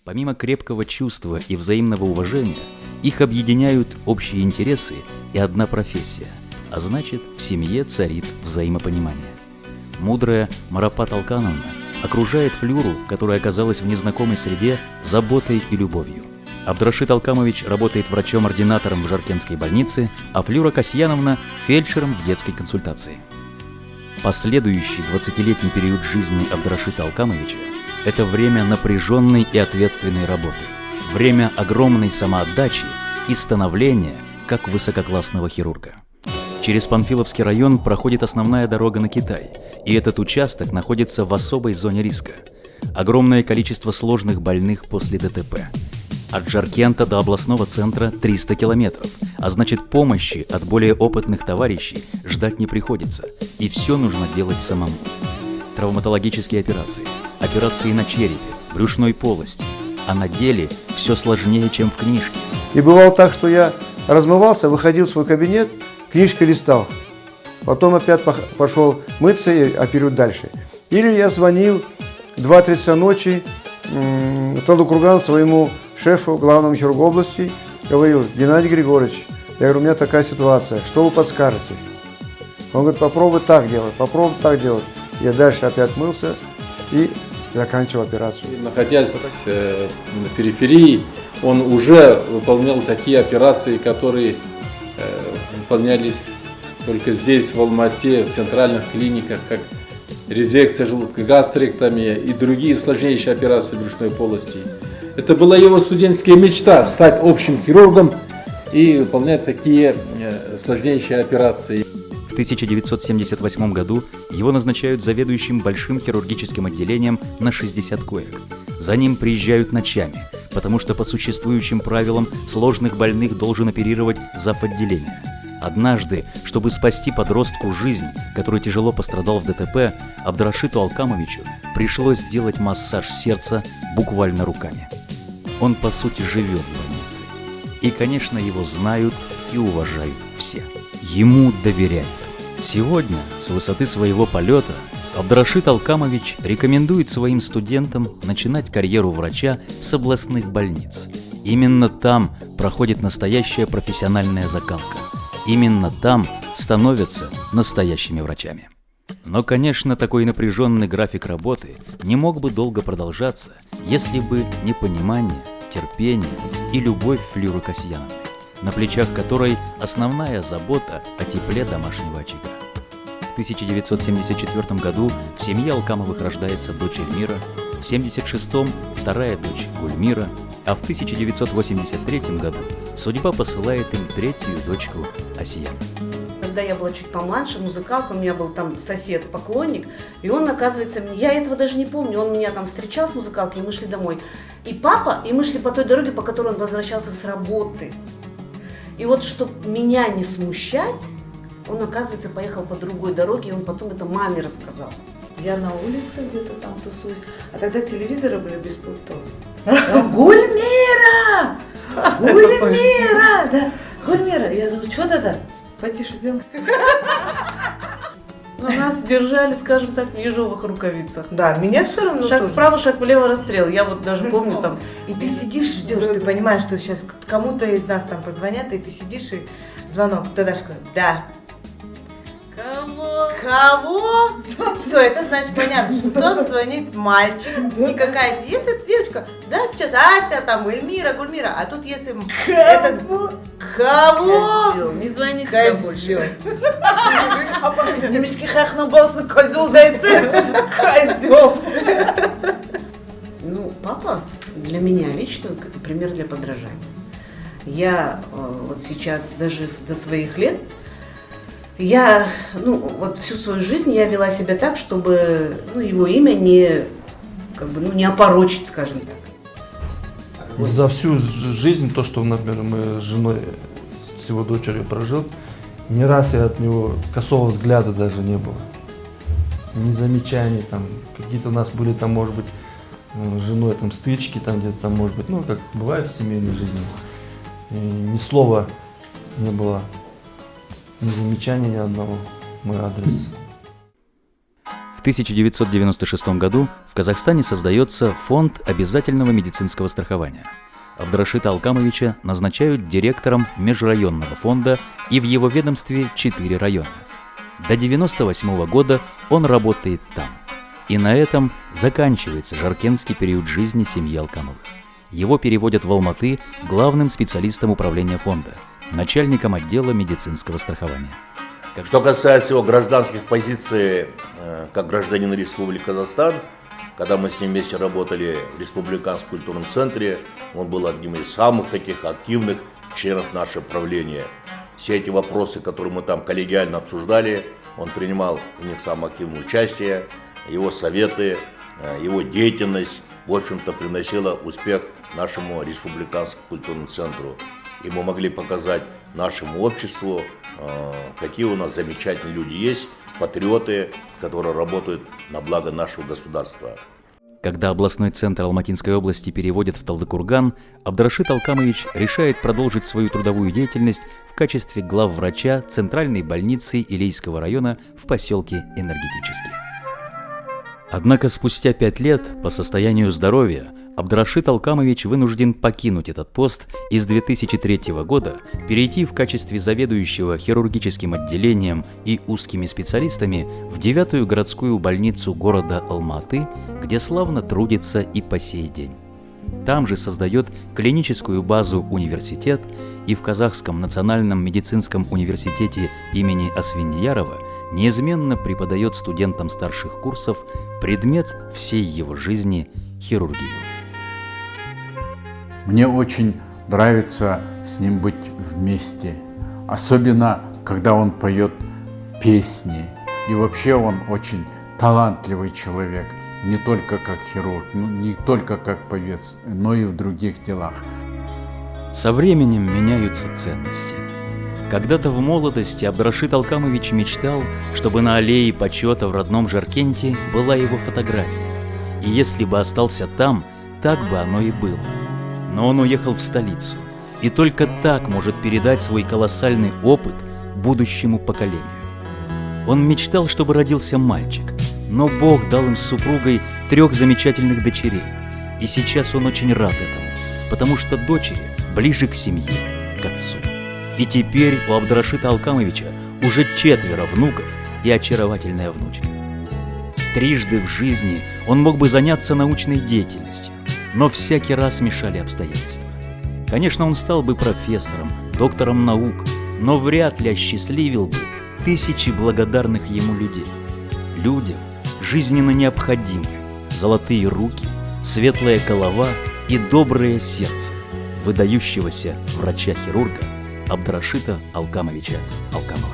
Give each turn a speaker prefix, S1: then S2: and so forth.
S1: Помимо крепкого чувства и взаимного уважения, их объединяют общие интересы и одна профессия, а значит, в семье царит взаимопонимание. Мудрая Марапат Алкановна окружает Флюру, которая оказалась в незнакомой среде, заботой и любовью. Абдрашид Алкамович работает врачом-ординатором в Жаркентской больнице, а Флюра Касьяновна – фельдшером в детской консультации. Последующий 20-летний период жизни Абдрашида Алкамовича – это время напряженной и ответственной работы, время огромной самоотдачи и становления как высококлассного хирурга. Через Панфиловский район проходит основная дорога на Китай, и этот участок находится в особой зоне риска. Огромное количество сложных больных после ДТП. От Жаркента до областного центра 300 километров, а значит, помощи от более опытных товарищей ждать не приходится, и все нужно делать самому. Травматологические операции, операции на черепе, брюшной полости, а на деле все сложнее, чем в книжке.
S2: И бывало так, что я размывался, выходил в свой кабинет, книжкой листал, потом опять пошел мыться и оперировать дальше. Или я звонил 2-3 часа ночи Талдыкурган своему шефу, главному хирургу области, говорил: Геннадий Григорьевич, я говорю, у меня такая ситуация, что вы подскажете? Он говорит, попробуй так делать, попробуй так делать. Я дальше опять мылся и заканчивал операцию.
S3: Находясь на периферии, он уже выполнял такие операции, которые выполнялись только здесь, в Алмате, в центральных клиниках, как резекция желудка, гастректомия и другие сложнейшие операции брюшной полости. Это была его студенческая мечта – стать общим хирургом и выполнять такие сложнейшие операции.
S1: В 1978 году его назначают заведующим большим хирургическим отделением на 60 коек. За ним приезжают ночами, потому что по существующим правилам сложных больных должен оперировать зав. Отделения. Однажды, чтобы спасти подростку жизнь, который тяжело пострадал в ДТП, Абдрашиду Алкамовичу пришлось сделать массаж сердца буквально руками. Он, по сути, живет в больнице. И, конечно, его знают и уважают все. Ему доверяют. Сегодня, с высоты своего полета, Абдрашид Алкамович рекомендует своим студентам начинать карьеру врача с областных больниц. Именно там проходит настоящая профессиональная закалка. Именно там становятся настоящими врачами. Но, конечно, такой напряженный график работы не мог бы долго продолжаться, если бы не понимание, терпение и любовь Флюры Касьяновны, на плечах которой основная забота о тепле домашнего очага. В 1974 году в семье Алкамовых рождается дочь Эльмира, в 1976-м вторая дочь Гульмира, а в 1983 году судьба посылает им третью дочку Асияну.
S4: Когда я была чуть помладше, музыкалка, у меня был там сосед-поклонник, и он, оказывается, я этого даже не помню, он меня там встречал с музыкалкой, и мы шли домой. И папа, и мы шли по той дороге, по которой он возвращался с работы. И вот, чтобы меня не смущать, он, оказывается, поехал по другой дороге, и он потом это маме рассказал.
S5: Я на улице где-то там тусуюсь, а тогда телевизоры были без пультов. Гульмира! Гульмира! Да, Гульмира! Я говорю, что это? Потише сделай.
S4: Но нас держали, скажем так, в ежовых рукавицах.
S5: Да, меня все равно
S4: шаг
S5: тоже.
S4: вправо, шаг влево, расстрел. Я вот даже помню там.
S5: И ты сидишь, ждешь, ты понимаешь, что сейчас кому-то из нас там позвонят, и ты сидишь, и звонок, ты дашь, да.
S4: Кого?
S5: Кого? Все, это значит понятно, что там звонит мальчик, не какая-то. Если это девочка, да, сейчас Ася, там, Эльмира, Гульмира, а тут если этот... Кого?
S4: Козел. Не звони сюда больше.
S5: А Пашка немножко хахнул болсный козел, да и сын. Козел.
S4: Ну, папа для меня лично это пример для подражания. Я вот сейчас даже до своих лет, я, вот всю свою жизнь я вела себя так, чтобы, его имя не, не опорочить, скажем так.
S6: За всю жизнь, то, что, например, мы с женой, с его дочерью прожил, ни раз я от него косого взгляда даже не было. Ни замечаний, там, какие-то у нас были, там, может быть, с женой там стычки, там где-то, там, может быть, как бывает в семейной жизни. И ни слова не было. Ни замечания ни одного в мой адрес.
S1: В 1996 году в Казахстане создается Фонд обязательного медицинского страхования. Абдрашита Алкамовича назначают директором межрайонного фонда, и в его ведомстве 4 района. До 1998 года он работает там. И на этом заканчивается жаркентский период жизни семьи Алкамовых. Его переводят в Алматы главным специалистом управления фонда, начальником отдела медицинского страхования.
S7: Что касается его гражданских позиций как гражданина Республики Казахстан, когда мы с ним вместе работали в Республиканском культурном центре, он был одним из самых таких активных членов нашего правления. Все эти вопросы, которые мы там коллегиально обсуждали, он принимал в них самое активное участие, его советы, его деятельность, в общем-то, приносила успех нашему Республиканскому культурному центру. И мы могли показать нашему обществу, какие у нас замечательные люди есть, патриоты, которые работают на благо нашего государства.
S1: Когда областной центр Алматинской области переводят в Талдыкурган, Абдрашит Алкамович решает продолжить свою трудовую деятельность в качестве главврача Центральной больницы Илийского района в поселке Энергетический. Однако спустя 5 лет по состоянию здоровья Абдрашит Алкамович вынужден покинуть этот пост и с 2003 года перейти в качестве заведующего хирургическим отделением и узкими специалистами в 9-ю городскую больницу города Алматы, где славно трудится и по сей день. Там же создает клиническую базу университет и в Казахском национальном медицинском университете имени Асфендиярова неизменно преподает студентам старших курсов предмет всей его жизни – хирургию.
S8: Мне очень нравится с ним быть вместе, особенно когда он поет песни. И вообще он очень талантливый человек, не только как хирург, не только как певец, но и в других делах.
S1: Со временем меняются ценности. Когда-то в молодости Абдрашит Алкамович мечтал, чтобы на аллее почета в родном Жаркенте была его фотография. И если бы остался там, так бы оно и было. Но он уехал в столицу, и только так может передать свой колоссальный опыт будущему поколению. Он мечтал, чтобы родился мальчик, но Бог дал им с супругой 3 замечательных дочерей. И сейчас он очень рад этому, потому что дочери ближе к семье, к отцу. И теперь у Абдрашита Алкамовича уже 4 внуков и очаровательная внучка. Трижды в жизни он мог бы заняться научной деятельностью, но всякий раз мешали обстоятельства. Конечно, он стал бы профессором, доктором наук, но вряд ли осчастливил бы тысячи благодарных ему людей. Людям жизненно необходимы золотые руки, светлая голова и доброе сердце выдающегося врача-хирурга Абдрашита Алкамовича Алкамова.